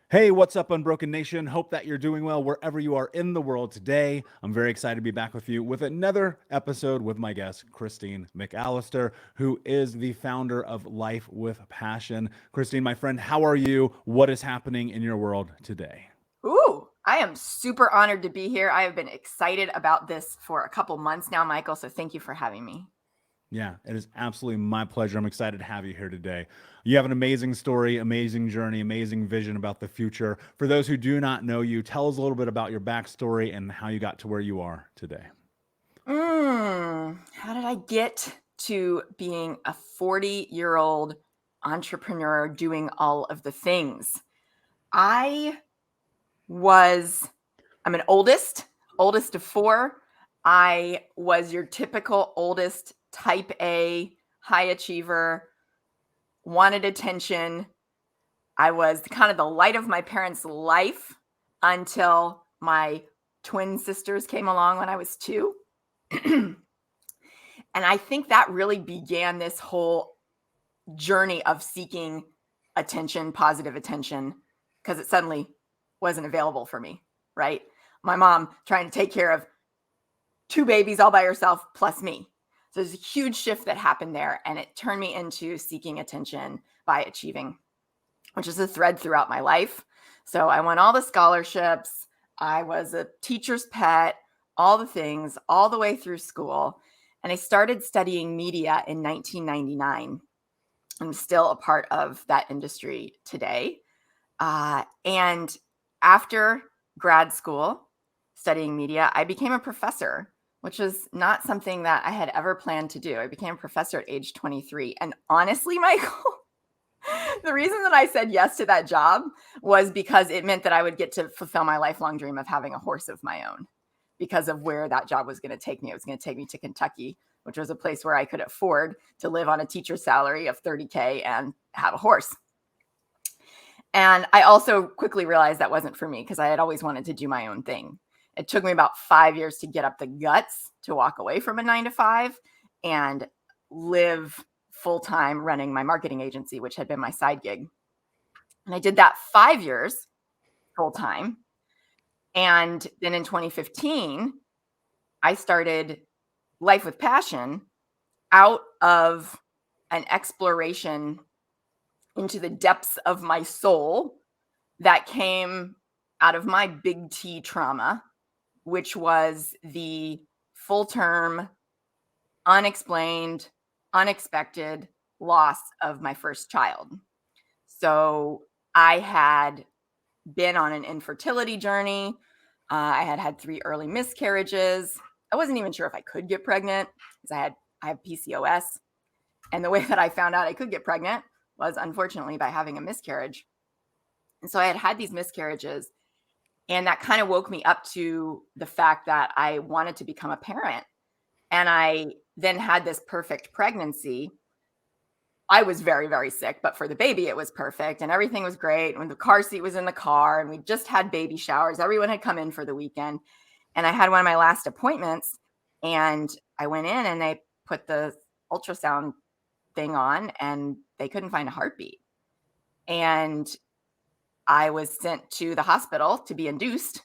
Hey, what's up, Unbroken Nation? Hope that you're doing well wherever you are in the world today. I'm very excited to be back with you with another episode with my guest, Christine McAlister, who is the founder of Life with Passion. Christine, my friend, how are you? What is happening in your world today? Ooh, I am super honored to be here. I have been excited about this for a couple months now, Michael. So thank you for having me. Yeah, it is absolutely my pleasure. I'm excited to have you here today. You have an amazing story, amazing journey, amazing vision about the future. For those who do not know you, tell us a little bit about your backstory and how you got to where you are today. How did I get to being a 40-year-old entrepreneur doing all of the things? I was, I'm an oldest of four. I was your typical oldest type A, high achiever, wanted attention. I was kind of the light of my parents' life until my twin sisters came along when I was two. And I think that really began this whole journey of seeking attention, positive attention, because it suddenly wasn't available for me, right? My mom trying to take care of two babies all by herself plus me. So there's a huge shift that happened there, and it turned me into seeking attention by achieving, which is a thread throughout my life. So I won all the scholarships. I was a teacher's pet, all the things, all the way through school. And I started studying media in 1999. I'm still a part of that industry today. And after grad school, studying media, I became a professor, which was not something that I had ever planned to do. I became a professor at age 23. And honestly, Michael, the reason that I said yes to that job was because it meant that I would get to fulfill my lifelong dream of having a horse of my own because of where that job was going to take me. It was going to take me to Kentucky, which was a place where I could afford to live on a teacher's salary of $30K and have a horse. And I also quickly realized that wasn't for me because I had always wanted to do my own thing. It took me about 5 years to get up the guts to walk away from a 9 to 5 and live full-time running my marketing agency, which had been my side gig. And I did that 5 years full-time. And then in 2015, I started Life with Passion out of an exploration into the depths of my soul that came out of my big T trauma, which was the full-term, unexplained, unexpected loss of my first child. So I had been on an infertility journey. I had had 3 early miscarriages. I wasn't even sure if I could get pregnant because I have PCOS. And the way that I found out I could get pregnant was unfortunately by having a miscarriage. And so I had these miscarriages, and that kind of woke me up to the fact that I wanted to become a parent. And I then had this perfect pregnancy. I was very, very sick, but for the baby, it was perfect and everything was great. When the car seat was in the car and we just had baby showers, everyone had come in for the weekend. And I had one of my last appointments and I went in and they put the ultrasound thing on and they couldn't find a heartbeat. And I was sent to the hospital to be induced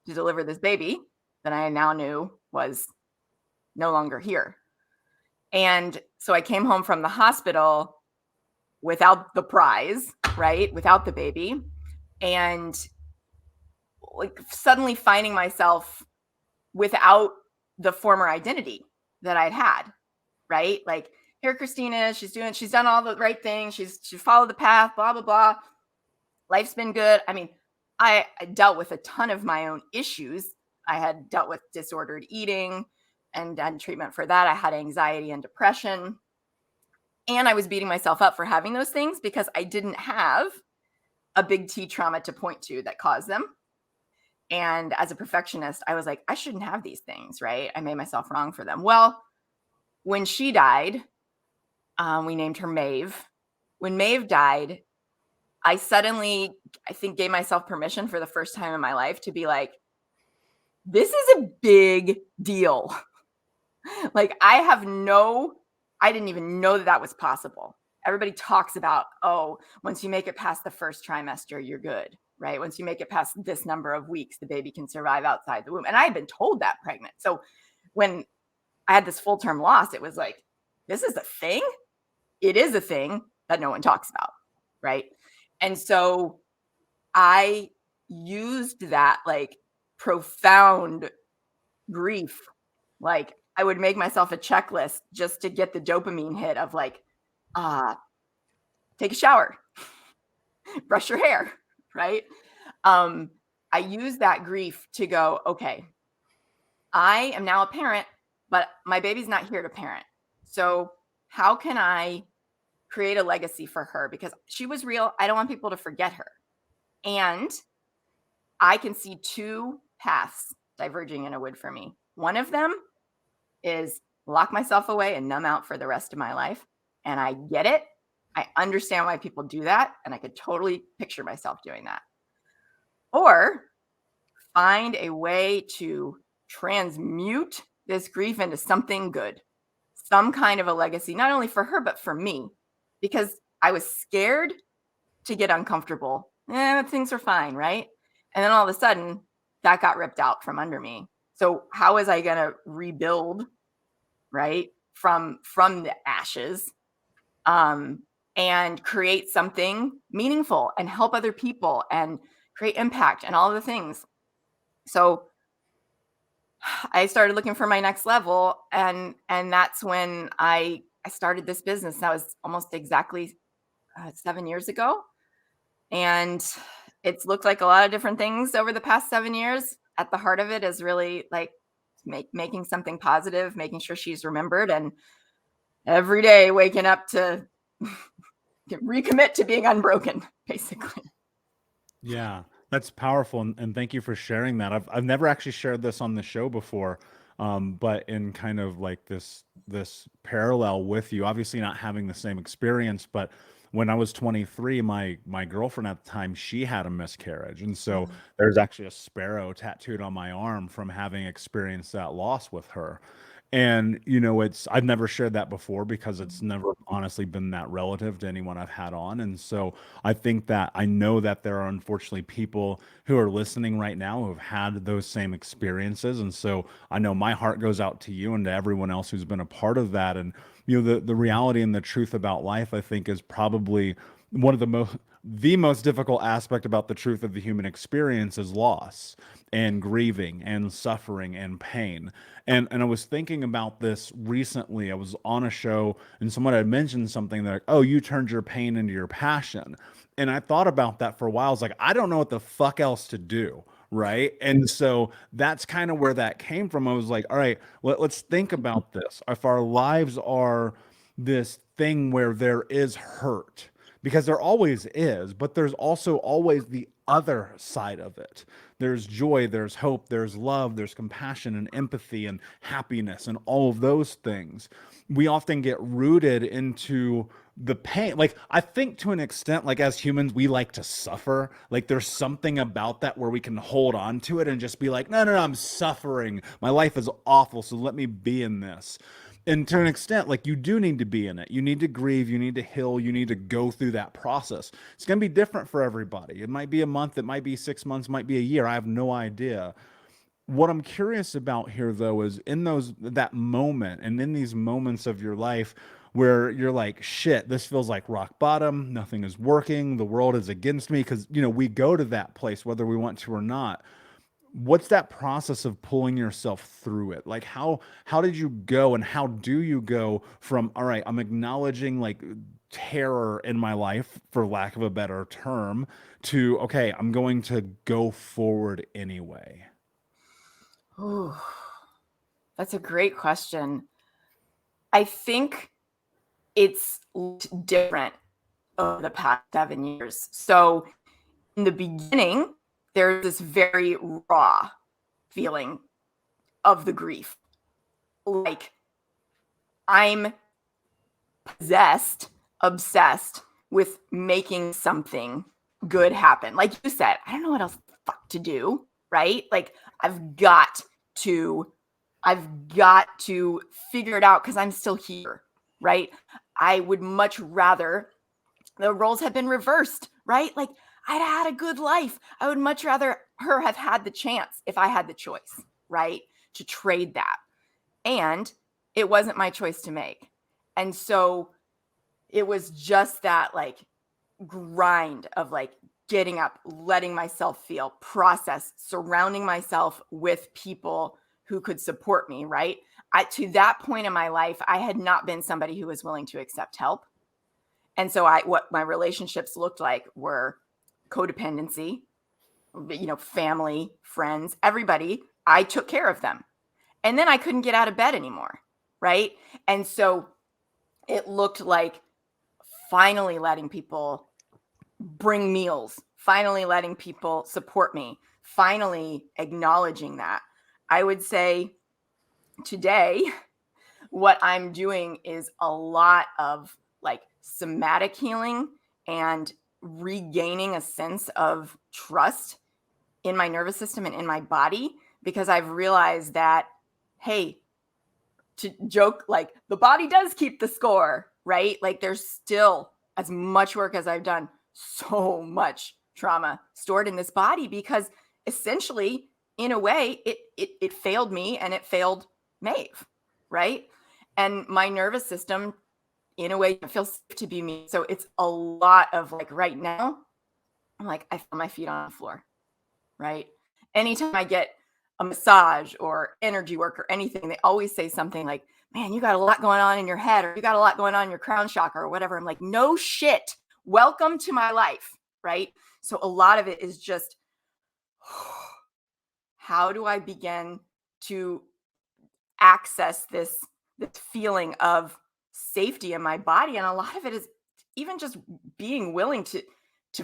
to deliver this baby that I now knew was no longer here. And so I came home from the hospital without the prize, right? Without the baby. And like suddenly finding myself without the former identity that I'd had, right? Like, here Christine is, she's done all the right things. She followed the path, blah, blah, blah. Life's been good. I mean, I dealt with a ton of my own issues. I had dealt with disordered eating and done treatment for that. I had anxiety and depression. And I was beating myself up for having those things because I didn't have a big T trauma to point to that caused them. And as a perfectionist, I was like, I shouldn't have these things, right? I made myself wrong for them. Well, when she died, we named her Maeve. When Maeve died, I suddenly, I think, gave myself permission for the first time in my life to be like, this is a big deal. Like, I didn't even know that was possible. everybody talks about, oh, once you make it past the first trimester, you're good, right? Once you make it past this number of weeks, the baby can survive outside the womb. And I had been told that pregnant. So when I had this full-term loss, it was like, this is a thing? It is a thing that no one talks about, right? And so I used that like profound grief. Like I would make myself a checklist just to get the dopamine hit of like, take a shower, brush your hair, right? I use that grief to go, okay, I am now a parent, but my baby's not here to parent. So how can I create a legacy for her? Because she was real. I don't want people to forget her. And I can see two paths diverging in a wood for me. One of them is lock myself away and numb out for the rest of my life. And I get it. I understand why people do that. And I could totally picture myself doing that. Or find a way to transmute this grief into something good, some kind of a legacy, not only for her, but for me, because I was scared to get uncomfortable. Things are fine, right? And then all of a sudden, that got ripped out from under me. So how was I going to rebuild, right, from the ashes, and create something meaningful and help other people and create impact and all the things? So I started looking for my next level, and that's when I started this business. That was almost exactly 7 years ago. And it's looked like a lot of different things over the past 7 years. At the heart of it is really like making something positive, making sure she's remembered, and every day waking up to recommit to being unbroken, basically. Yeah, that's powerful, and thank you for sharing that. I've never actually shared this on the show before, but in kind of like this parallel with you, obviously not having the same experience, but when I was 23, my girlfriend at the time, she had a miscarriage, and so there's actually a sparrow tattooed on my arm from having experienced that loss with her. And, I've never shared that before because it's never honestly been that relative to anyone I've had on. And so I think that I know that there are unfortunately people who are listening right now who have had those same experiences. And so I know my heart goes out to you and to everyone else who's been a part of that. And, the reality and the truth about life, I think, is probably one of the most difficult aspect about the truth of the human experience is loss and grieving and suffering and pain. And I was thinking about this recently. I was on a show and someone had mentioned something like, oh, you turned your pain into your passion. And I thought about that for a while. I was like, I don't know what the fuck else to do. Right. And so that's kind of where that came from. I was like, all right, let's think about this. If our lives are this thing where there is hurt, because there always is, but there's also always the other side of it. There's joy, there's hope, there's love, there's compassion and empathy and happiness and all of those things. We often get rooted into the pain. Like, I think to an extent, like as humans, we like to suffer. Like, there's something about that where we can hold on to it and just be like, no, I'm suffering. My life is awful, so let me be in this. And to an extent, like you do need to be in it. You need to grieve, you need to heal, you need to go through that process. It's going to be different for everybody. It might be a month, it might be 6 months, might be a year. I have no idea. What I'm curious about here though is in that moment and in these moments of your life where you're like, shit, this feels like rock bottom, nothing is working, the world is against me, because we go to that place whether we want to or not. What's that process of pulling yourself through it? Like how did you go, and how do you go from, all right, I'm acknowledging like terror in my life, for lack of a better term, to, okay, I'm going to go forward anyway? Ooh, that's a great question. I think it's different over the past 7 years. So in the beginning, there's this very raw feeling of the grief. Like I'm obsessed with making something good happen. Like you said, I don't know what else the fuck to do, right? Like I've got to figure it out because I'm still here, right? I would much rather the roles had been reversed, right? Like I'd had a good life. I would much rather her have had the chance if I had the choice, right? To trade that. And it wasn't my choice to make. And so it was just that like grind of like getting up, letting myself feel, process, surrounding myself with people who could support me, right? To that point in my life, I had not been somebody who was willing to accept help. And so what my relationships looked like were codependency, family, friends, everybody. I took care of them. And then I couldn't get out of bed anymore, right? And so it looked like finally letting people bring meals, finally letting people support me, finally acknowledging that. I would say today, what I'm doing is a lot of like somatic healing and regaining a sense of trust in my nervous system and in my body, because I've realized that, hey, to joke, like the body does keep the score, right? Like there's still, as much work as I've done, so much trauma stored in this body, because essentially, in a way, it failed me and it failed Maeve, right? And my nervous system, in a way, feels safe to be me. So it's a lot of like right now, I'm like, I feel my feet on the floor, right? Anytime I get a massage or energy work or anything, they always say something like, man, you got a lot going on in your head, or you got a lot going on in your crown chakra or whatever. I'm like, no shit. Welcome to my life, right? So a lot of it is just, how do I begin to access this feeling of safety in my body? And a lot of it is even just being willing to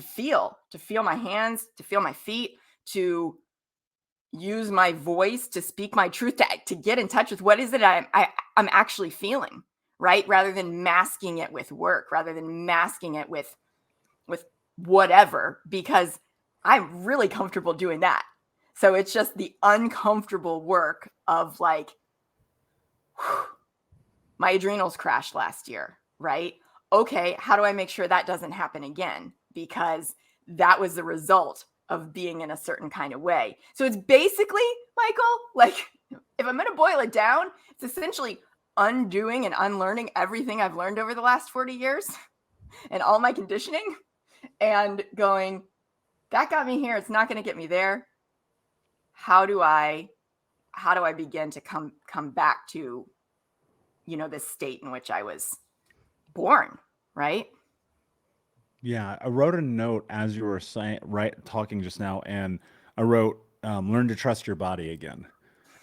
feel my hands, to feel my feet, to use my voice, to speak my truth, to get in touch with what is it I'm actually feeling, right? Rather than masking it with work, rather than masking it with whatever, because I'm really comfortable doing that. So it's just the uncomfortable work of like, my adrenals crashed last year, right? Okay, how do I make sure that doesn't happen again? Because that was the result of being in a certain kind of way. So it's basically, Michael, like if I'm going to boil it down, it's essentially undoing and unlearning everything I've learned over the last 40 years and all my conditioning, and going, that got me here. It's not going to get me there. How do I begin to come back to, this state in which I was born, right? Yeah, I wrote a note as you were saying, right, talking just now, and I wrote, "Learn to trust your body again."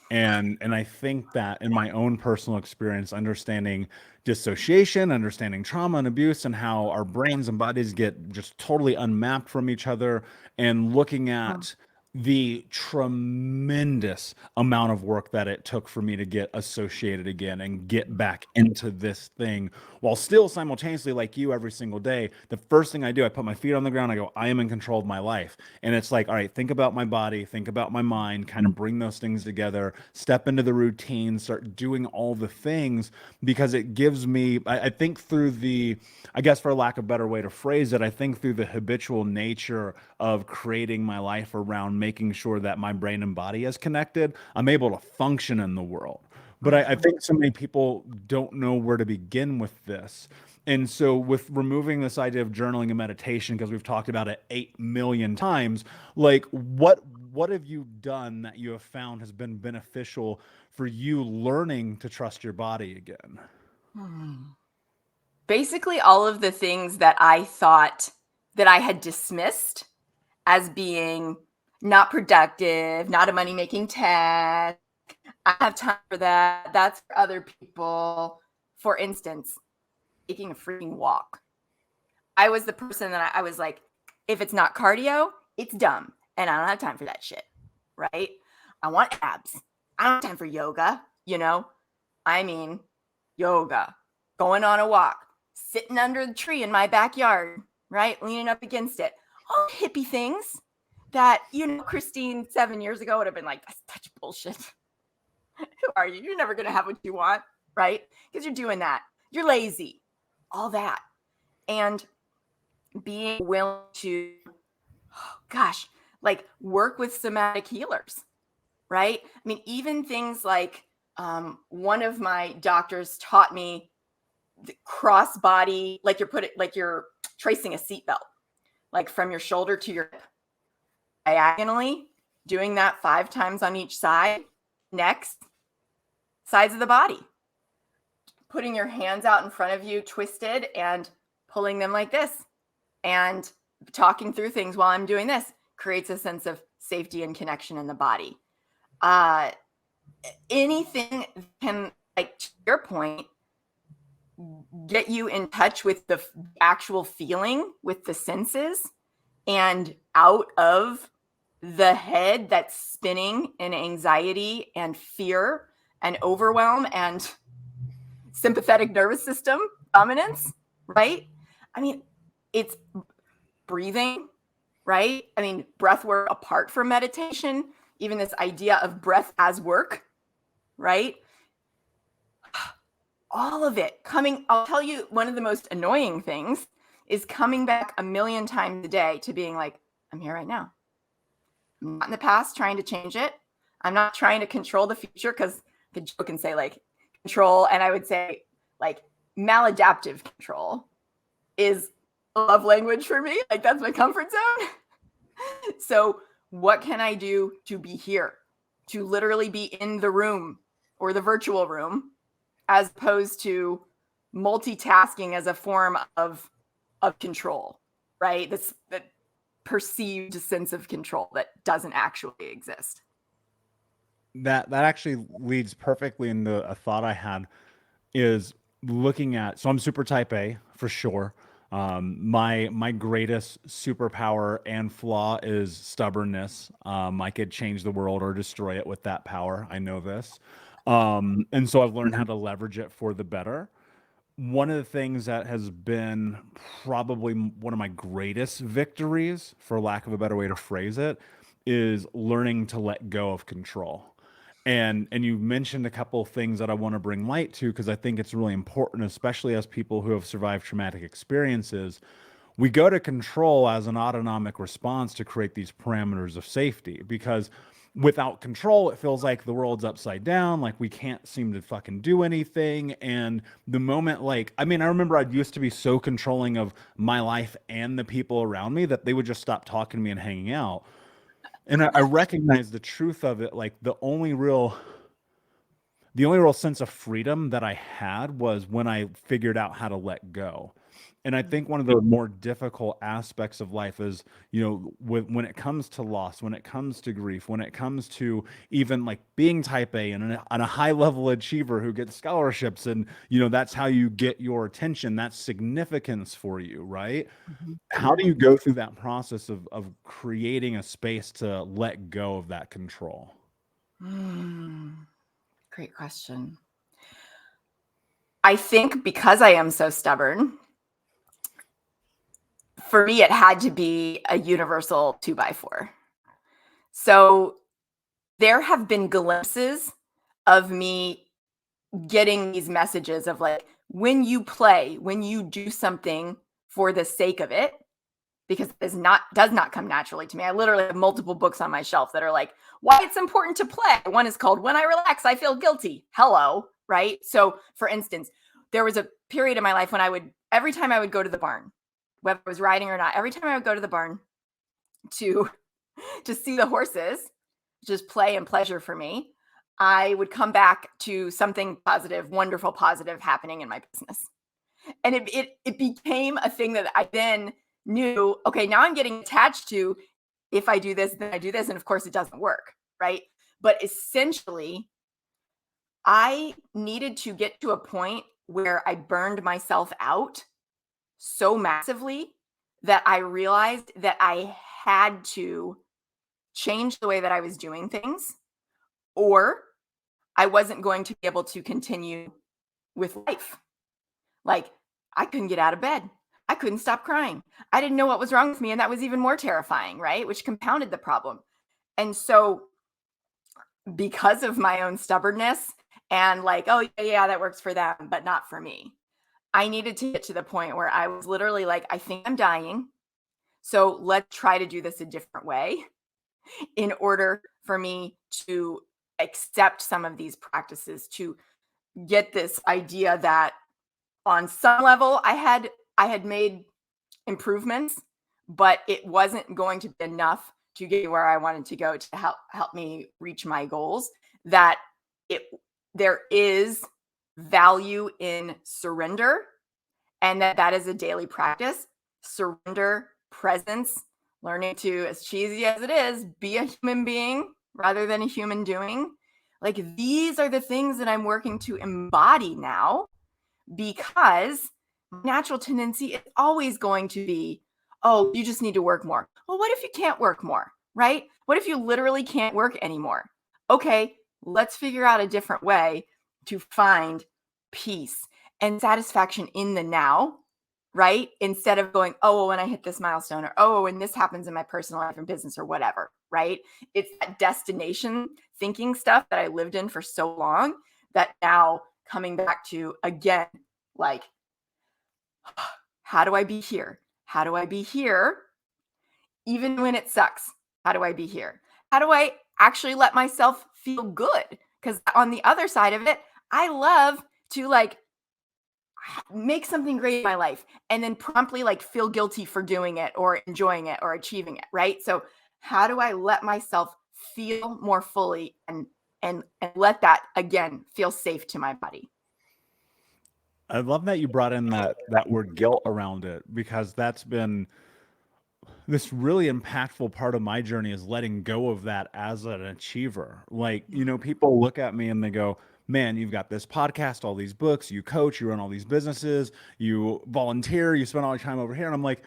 And I think that in my own personal experience, understanding dissociation, understanding trauma and abuse, and how our brains and bodies get just totally unmapped from each other, and looking Mm. at the tremendous amount of work that it took for me to get associated again and get back into this thing, while still simultaneously, like you, every single day, the first thing I do, I put my feet on the ground, I go, I am in control of my life. And it's like, all right, think about my body, think about my mind, kind of bring those things together, step into the routine, start doing all the things, because it gives me, I think through the, I guess for lack of a better way to phrase it, I think through the habitual nature of creating my life around making sure that my brain and body is connected, I'm able to function in the world. But I think so many people don't know where to begin with this. And so, with removing this idea of journaling and meditation, because we've talked about it 8 million times, like what have you done that you have found has been beneficial for you learning to trust your body again? Basically, all of the things that I thought that I had dismissed as being not productive, not a money making task. I have time for that. That's for other people. For instance, taking a freaking walk. I was the person that I was like, if it's not cardio, it's dumb. And I don't have time for that shit. Right? I want abs. I don't have time for yoga. I mean, yoga, going on a walk, sitting under the tree in my backyard, right? Leaning up against it. All hippie things that, Christine 7 years ago would have been like, that's such bullshit. Who are you? You're never going to have what you want, right? Because you're doing that. You're lazy. all that. And being willing to, gosh, like work with somatic healers, right? I mean, even things like one of my doctors taught me the cross body, like you're tracing a seatbelt, like from your shoulder to your hip, diagonally, doing that 5 times on each side, next, sides of the body. Putting your hands out in front of you, twisted, and pulling them like this. And talking through things while I'm doing this creates a sense of safety and connection in the body. Anything can, like to your point, get you in touch with the actual feeling, with the senses, and out of the head that's spinning in anxiety and fear and overwhelm and sympathetic nervous system dominance, right? I mean, it's breathing, right? I mean, breath work apart from meditation, even this idea of breath as work, right? All of it coming, I'll tell you, one of the most annoying things is coming back a million times a day to being like, I'm here right now. I'm not in the past trying to change it. I'm not trying to control the future, because I could joke and say like control, and I would say like maladaptive control is a love language for me. Like that's my comfort zone. So what can I do to be here, to literally be in the room or the virtual room, as opposed to multitasking as a form of control, right? That perceived sense of control that doesn't actually exist. That actually leads perfectly into a thought I had, is looking at, so I'm super type A for sure. My greatest superpower and flaw is stubbornness. I could change the world or destroy it with that power. I know this. And so I've learned how to leverage it for the better. One of the things that has been probably one of my greatest victories, for lack of a better way to phrase it, is learning to let go of control. And you mentioned a couple of things that I want to bring light to, because I think it's really important, especially as people who have survived traumatic experiences. We go to control as an autonomic response to create these parameters of safety, because without control, it feels like the world's upside down, like we can't seem to fucking do anything. And the moment, like, I mean, I remember I used to be so controlling of my life and the people around me that they would just stop talking to me and hanging out. And I recognize the truth of it. Like the only real sense of freedom that I had was when I figured out how to let go. And I think one of the more difficult aspects of life is, when it comes to loss, when it comes to grief, when it comes to even like being type A and a high level achiever who gets scholarships, and, that's how you get your attention. That's significance for you, right? Mhm. How do you go through that process of creating a space to let go of that control? Great question. I think because I am so stubborn, for me, it had to be a universal 2x4. So there have been glimpses of me getting these messages of like, when you play, when you do something for the sake of it, because it does not come naturally to me. I literally have multiple books on my shelf that are like, why it's important to play. One is called When I Relax, I Feel Guilty. Hello, right? So for instance, there was a period in my life when every time I would go to the barn, whether I was riding or not, every time I would go to the barn to see the horses, just play and pleasure for me, I would come back to something positive, wonderful, positive happening in my business. And it became a thing that I then knew, okay, now I'm getting attached to, if I do this, then I do this. And of course it doesn't work, right? But essentially, I needed to get to a point where I burned myself out so massively that I realized that I had to change the way that I was doing things, or I wasn't going to be able to continue with life. Like, I couldn't get out of bed. I couldn't stop crying. I didn't know what was wrong with me. And that was even more terrifying, right? Which compounded the problem. And so, because of my own stubbornness and like, oh, yeah, that works for them, but not for me, I needed to get to the point where I was literally like, I think I'm dying. So let's try to do this a different way in order for me to accept some of these practices, to get this idea that on some level I had made improvements, but it wasn't going to be enough to get where I wanted to go to help me reach my goals. That it there is value in surrender, and that is a daily practice. Surrender, presence, learning to, as cheesy as it is, be a human being rather than a human doing. Like, these are the things that I'm working to embody now, because my natural tendency is always going to be, oh, you just need to work more. Well, what if you can't work more, right? What if you literally can't work anymore? Okay, let's figure out a different way to find peace and satisfaction in the now, right? Instead of going, oh, well, when I hit this milestone, or oh, when this happens in my personal life and business or whatever, right? It's that destination thinking stuff that I lived in for so long that now coming back to again, like, how do I be here? How do I be here even when it sucks? How do I be here? How do I actually let myself feel good? Because on the other side of it, I love to like make something great in my life and then promptly like feel guilty for doing it or enjoying it or achieving it, right? So how do I let myself feel more fully and let that again feel safe to my body? I love that you brought in that word guilt around it, because that's been this really impactful part of my journey, is letting go of that as an achiever. Like, people look at me and they go, man, you've got this podcast, all these books, you coach, you run all these businesses, you volunteer, you spend all your time over here. And I'm like,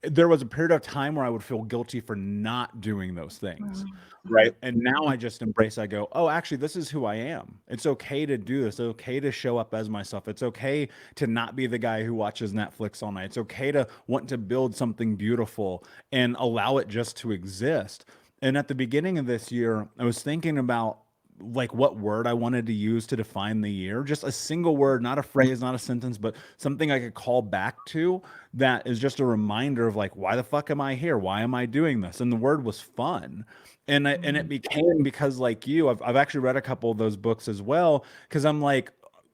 there was a period of time where I would feel guilty for not doing those things. Right. And now I just embrace, I go, oh, actually, this is who I am. It's okay to do this. It's okay to show up as myself. It's okay to not be the guy who watches Netflix all night. It's okay to want to build something beautiful and allow it just to exist. And at the beginning of this year, I was thinking about like what word I wanted to use to define the year. Just a single word, not a phrase, not a sentence, but something I could call back to that is just a reminder of like, why the fuck am I here? Why am I doing this? And the word was fun. And it became, because like you, I've actually read a couple of those books as well, because I'm like,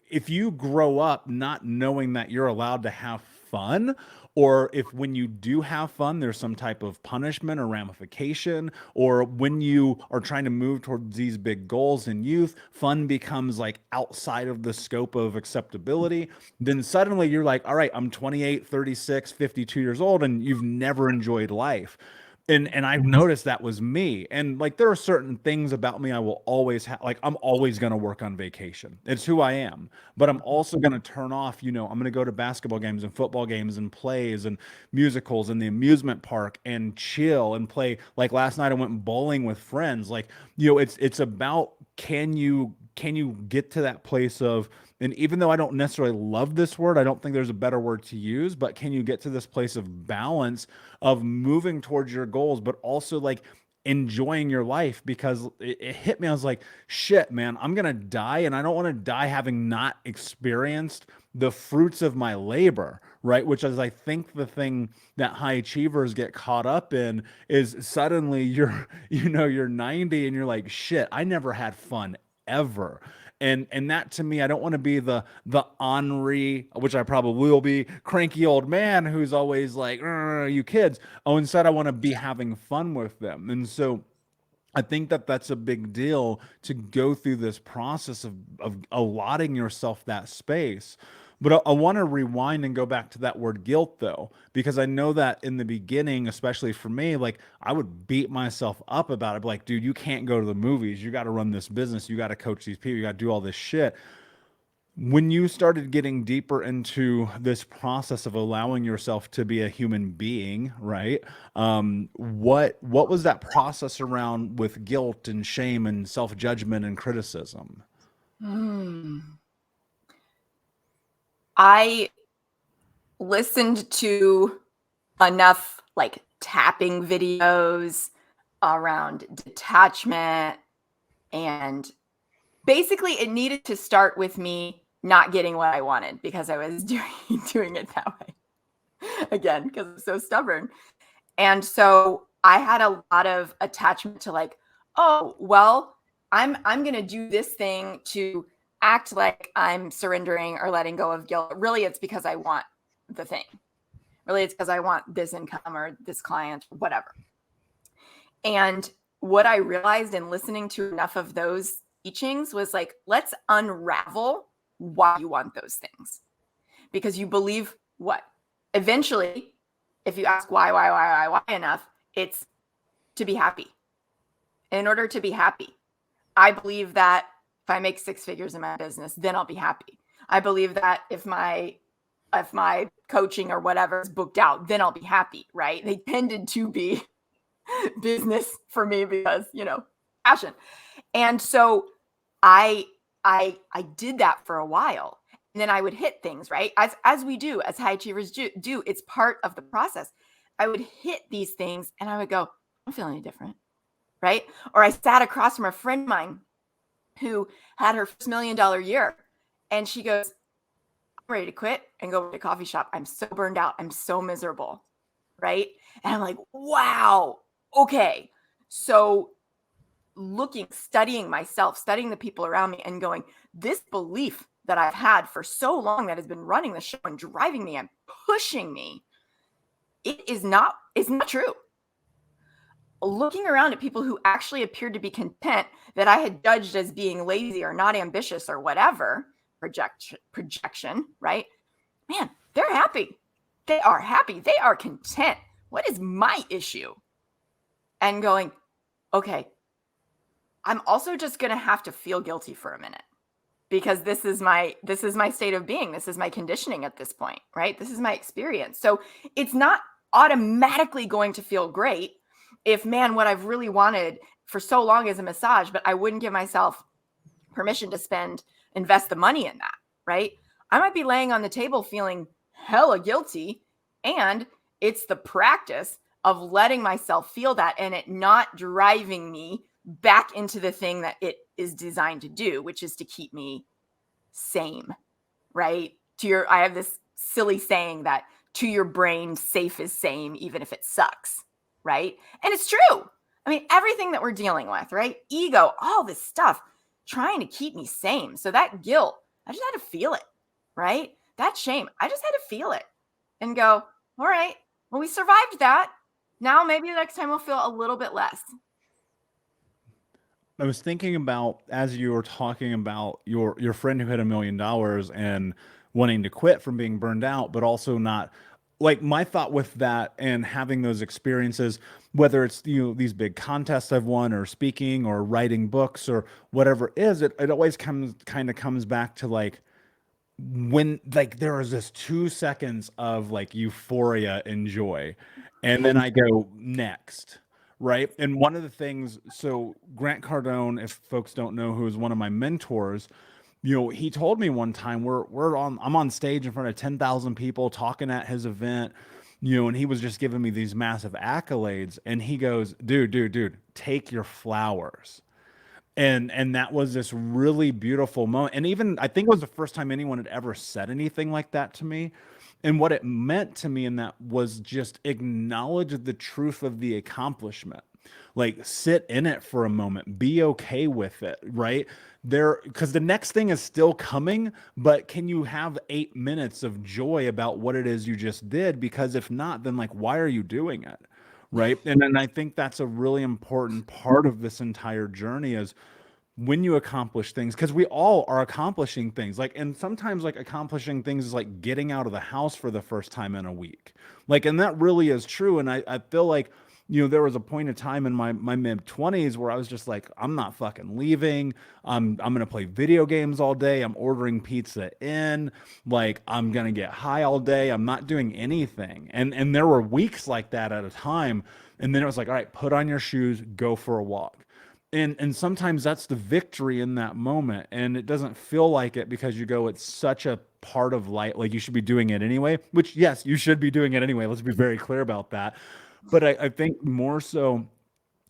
if you grow up not knowing that you're allowed to have fun, or if when you do have fun, there's some type of punishment or ramification, or when you are trying to move towards these big goals in youth, fun becomes like outside of the scope of acceptability, then suddenly you're like, all right, I'm 28, 36, 52 years old, and you've never enjoyed life. And I've noticed that was me. And like there are certain things about me I will always have. Like I'm always going to work on vacation. It's who I am. But I'm also going to turn off, I'm going to go to basketball games and football games and plays and musicals and the amusement park and chill and play. Like last night I went bowling with friends. Like, it's about, can you get to that place of, and even though I don't necessarily love this word, I don't think there's a better word to use, but can you get to this place of balance of moving towards your goals, but also like enjoying your life? Because it hit me. I was like, shit, man, I'm going to die. And I don't want to die having not experienced the fruits of my labor, right? Which is, I think, the thing that high achievers get caught up in is suddenly you're 90 and you're like, shit, I never had fun ever. And that to me, I don't want to be the Henri, which I probably will be, cranky old man who's always like, you kids. Oh, instead I want to be having fun with them. And so I think that that's a big deal, to go through this process of allotting yourself that space. But I want to rewind and go back to that word guilt, though, because I know that in the beginning, especially for me, like I would beat myself up about it. Like, dude, you can't go to the movies. You got to run this business. You got to coach these people. You got to do all this shit. When you started getting deeper into this process of allowing yourself to be a human being, right? What was that process around with guilt and shame and self-judgment and criticism? Hmm. I listened to enough like tapping videos around detachment, and basically it needed to start with me not getting what I wanted because I was doing it that way. Again, because I'm so stubborn. And so I had a lot of attachment to like, oh, well, I'm going to do this thing to act like I'm surrendering or letting go of guilt. Really, it's because I want the thing. Really, it's because I want this income or this client, or whatever. And what I realized in listening to enough of those teachings was like, let's unravel why you want those things. Because you believe what? Eventually, if you ask why enough, it's to be happy. And in order to be happy, I believe that if I make 6 figures in my business, then I'll be happy. I believe that if my coaching or whatever is booked out, then I'll be happy, right? They tended to be business for me because, passion. And so I did that for a while. And then I would hit things, right? As we do, as high achievers do, it's part of the process. I would hit these things and I would go, I'm feeling any different, right? Or I sat across from a friend of mine who had her first $1 million year. And she goes, I'm ready to quit and go to a coffee shop. I'm so burned out. I'm so miserable, right? And I'm like, wow, okay. So studying myself, studying the people around me and going, this belief that I've had for so long that has been running the show and driving me and pushing me, it's not true. Looking around at people who actually appeared to be content that I had judged as being lazy or not ambitious or whatever, projection, right? Man, they're happy. They are happy. They are content. What is my issue? And going, okay, I'm also just going to have to feel guilty for a minute because this is my state of being. This is my conditioning at this point, right? This is my experience. So it's not automatically going to feel great if, man, what I've really wanted for so long is a massage, but I wouldn't give myself permission to invest the money in that, right? I might be laying on the table feeling hella guilty, and it's the practice of letting myself feel that and it not driving me back into the thing that it is designed to do, which is to keep me sane, right? I have this silly saying that to your brain, safe is same, even if it sucks, right? And it's true. I mean, everything that we're dealing with, right? Ego, all this stuff, trying to keep me sane. So that guilt, I just had to feel it, right? That shame, I just had to feel it and go, all right, well, we survived that. Now maybe the next time we'll feel a little bit less. I was thinking about as you were talking about your friend who had $1 million and wanting to quit from being burned out, but also not like my thought with that and having those experiences, whether it's these big contests I've won or speaking or writing books or whatever it is, it always comes back to like when like there is this 2 seconds of like euphoria and joy, and then I go next, right? And one of the things, so Grant Cardone, if folks don't know, who is one of my mentors, he told me one time I'm on stage in front of 10,000 people talking at his event, and he was just giving me these massive accolades, and he goes, dude, take your flowers. And that was this really beautiful moment. And even I think it was the first time anyone had ever said anything like that to me. And what it meant to me in that was just acknowledge the truth of the accomplishment. Like sit in it for a moment, be okay with it, right? Because the next thing is still coming, but can you have 8 minutes of joy about what it is you just did? Because if not, then like, why are you doing it? Right. And then I think that's a really important part of this entire journey is when you accomplish things, because we all are accomplishing things, like, and sometimes like accomplishing things is like getting out of the house for the first time in a week, like, and that really is true. And I feel like, there was a point of time in my mid 20s where I was just like, I'm not fucking leaving. I'm gonna play video games all day. I'm ordering pizza in, like, I'm gonna get high all day. I'm not doing anything. And there were weeks like that at a time. And then it was like, all right, put on your shoes, go for a walk. And sometimes that's the victory in that moment, and it doesn't feel like it because you go, it's such a part of life, like you should be doing it anyway, which yes, you should be doing it anyway, let's be very clear about that. But I think more so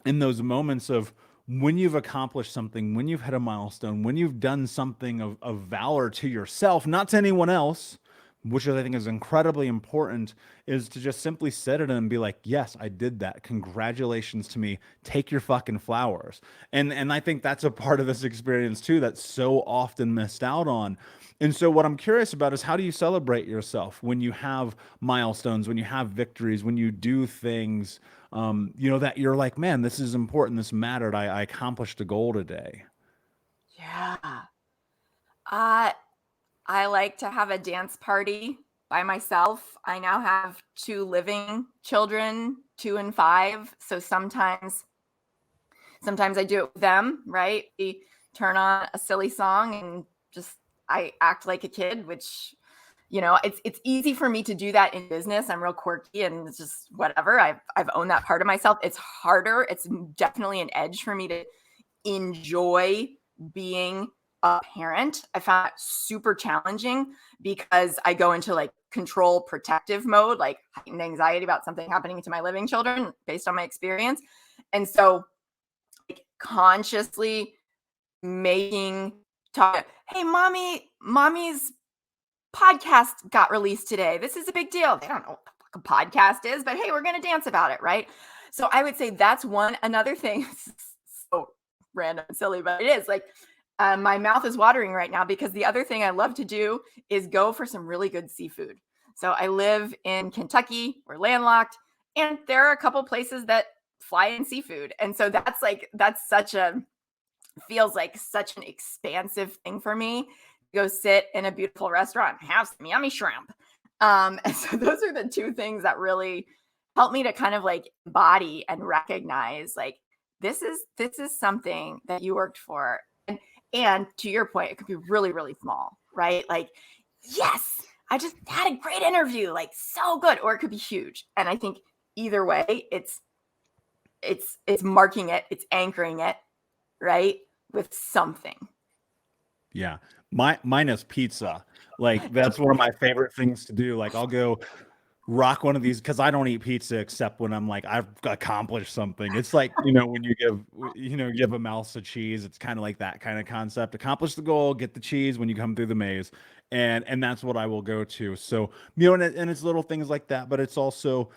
in those moments of when you've accomplished something, when you've hit a milestone, when you've done something of valor to yourself, not to anyone else, which I think is incredibly important, is to just simply sit it and be like, yes, I did that. Congratulations to me. Take your fucking flowers. And I think that's a part of this experience too that's so often missed out on. And so what I'm curious about is, how do you celebrate yourself when you have milestones, when you have victories, when you do things, that you're like, man, this is important, this mattered. I accomplished a goal today. Yeah. Uh, I like to have a dance party by myself. I now have 2 living children, 2 and 5. So sometimes I do it with them, right? We turn on a silly song and just I act like a kid, which it's easy for me to do that in business. I'm real quirky and it's just whatever. I've owned that part of myself. It's harder. It's definitely an edge for me to enjoy being a parent. I found that super challenging because I go into like control protective mode, like heightened anxiety about something happening to my living children based on my experience. And so like consciously making talk, hey, mommy's podcast got released today. This is a big deal. They don't know what the fuck a podcast is, but hey, we're going to dance about it, right? So I would say that's one. Another thing, so random and silly, but it is like my mouth is watering right now because the other thing I love to do is go for some really good seafood. So I live in Kentucky, we're landlocked, and there are a couple places that fly in seafood. And so that's such a feels like such an expansive thing for me. Go sit in a beautiful restaurant and have some yummy shrimp. And so those are the 2 things that really help me to kind of like embody and recognize like this is something that you worked for. And to your point, it could be really, really small, right? Like, yes, I just had a great interview, like so good, or it could be huge. And I think either way, it's marking it, it's anchoring it, right? With something. Yeah. Mine is pizza. Like that's one of my favorite things to do. Like I'll go rock one of these because I don't eat pizza except when I'm like I've accomplished something. It's like, when you give a mouse a cheese, it's kind of like that kind of concept. Accomplish the goal, get the cheese when you come through the maze. And that's what I will go to. So, and it's little things like that, but it's also,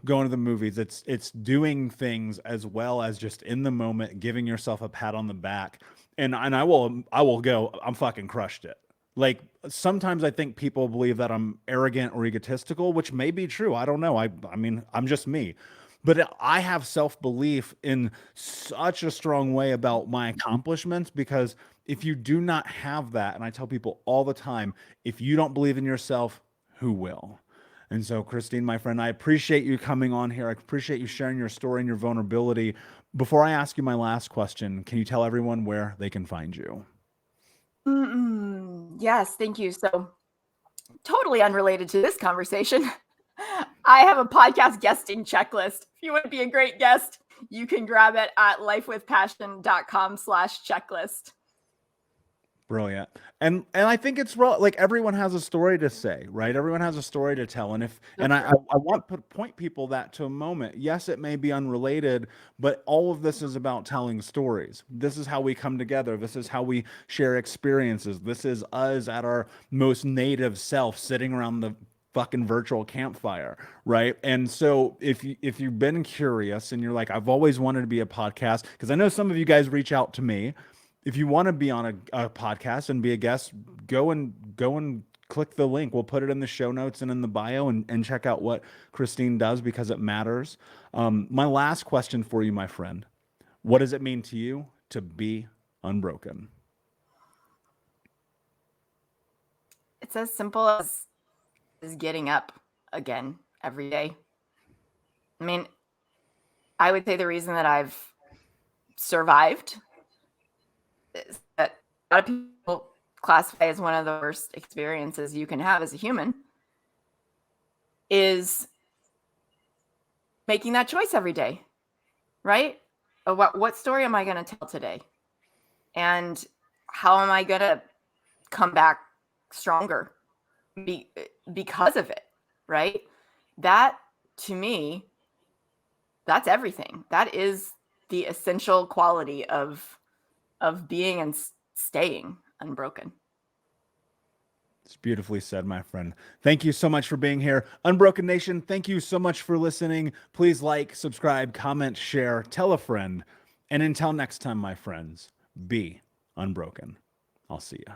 going to the movies. It's doing things as well as just in the moment, giving yourself a pat on the back. And I will go, I'm fucking crushed it. Like sometimes I think people believe that I'm arrogant or egotistical, which may be true. I don't know. I mean, I'm just me. But I have self-belief in such a strong way about my accomplishments, because if you do not have that, and I tell people all the time, if you don't believe in yourself, who will? And so, Christine, my friend, I appreciate you coming on here. I appreciate you sharing your story and your vulnerability. Before I ask you my last question, can you tell everyone where they can find you? Yes, thank you. So, totally unrelated to this conversation, I have a podcast guesting checklist. If you want to be a great guest, you can grab it at lifewithpassion.com/checklist. Brilliant. And I think it's like everyone has a story to say, right? Everyone has a story to tell. And if So and I true. I want to point people that to a moment. Yes, it may be unrelated, but all of this is about telling stories. This is how we come together. This is how we share experiences. This is us at our most native self sitting around the fucking virtual campfire, right? And so if you've been curious and you're like, I've always wanted to be a podcast, because I know some of you guys reach out to me. If you want to be on a podcast and be a guest, go and click the link. We'll put it in the show notes and in the bio, and check out what Christine does, because it matters. My last question for you, my friend: what does it mean to you to be unbroken? It's as simple as getting up again every day. I mean, I would say the reason that I've survived is that a lot of people classify as one of the worst experiences you can have as a human is making that choice every day, right? What story am I going to tell today? And how am I going to come back stronger because of it, right? That to me, that's everything. That is the essential quality of being and staying unbroken. It's beautifully said, my friend. Thank you so much for being here. Unbroken Nation, thank you so much for listening. Please like, subscribe, comment, share, tell a friend. And until next time, my friends, be unbroken. I'll see ya.